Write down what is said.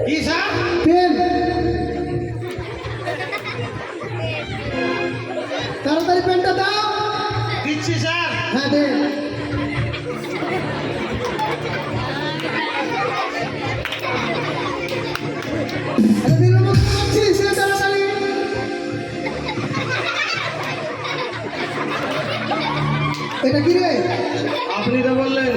কি sir? Pen তাড়াতাড়ি পেনটা দাও। দিচ্ছি স্যার। হ্যাঁ দে। আরে বিলম্ব করছিস রে, তাড়াতাড়ি। এটা কি রে? আপনি তো বললেন।